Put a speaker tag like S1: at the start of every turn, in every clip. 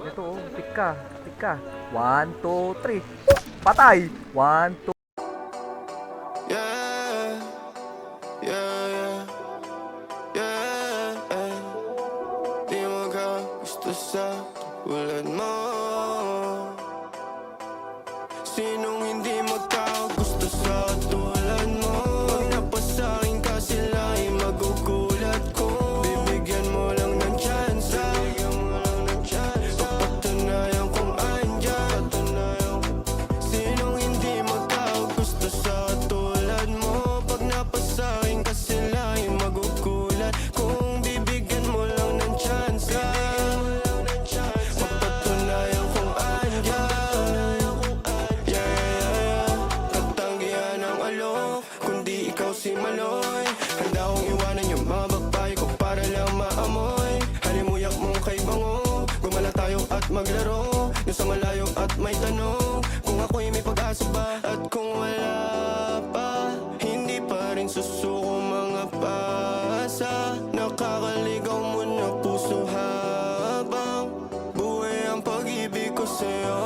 S1: Ito oh, tika, tika. 1, 2, 3. Patay! 1, 2.
S2: Yeah, yeah, yeah, yeah. Di magkagusto sa tulad mo. Sinong hindi magkagusto sa tulad mo? Pag napasakin ka sila ay magugulat ko. Bibigyan mo lang ng chance, papatunayan kung andyan. Sinong hindi magkagusto sa tulad mo? Pag napasakin ka sila ay magugulat. Kung bibigyan mo lang ng chance, papatunayan kung andyan. Katanggihan ng alok, kundi ikaw si Maloy. Handa kong iwanan yung mga babae ko para lang maamoy. Halimuyak mong kay bango, gumala tayo at maglaro. Yung sa malayo at may tanong, kung ako'y may pag-asa ba? At kung wala pa, hindi pa rin susuko mga pasa. Nakakaligaw mo na puso habang buhay ang pag-ibig ko sa'yo.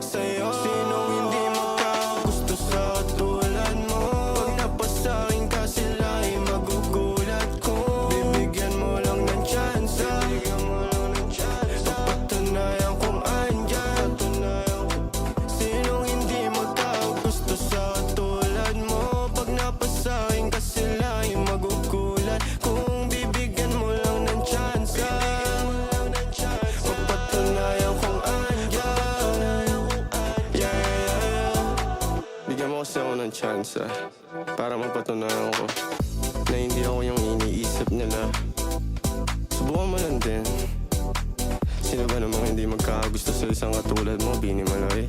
S2: Sinong hindi magkagusto sa tulad mo? Pag napasakin ka sila ay magugulat ko. Bibigyan mo lang ng chance, papatunayan kung andyan. Sinong hindi magkagusto sa tulad mo? Pag napasakin ka sila ay magugulat. Kung bibigyan mo lang ng chance, papatunayan kung andyan. Bigyan mo kasi ako ng chance para mapatunayan ko na hindi ako yung iniisip nila. Subukan mo lang din. Sino ba namang hindi magkagusto sa isang katulad mo, Bini Maloy?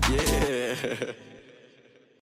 S2: Yeah.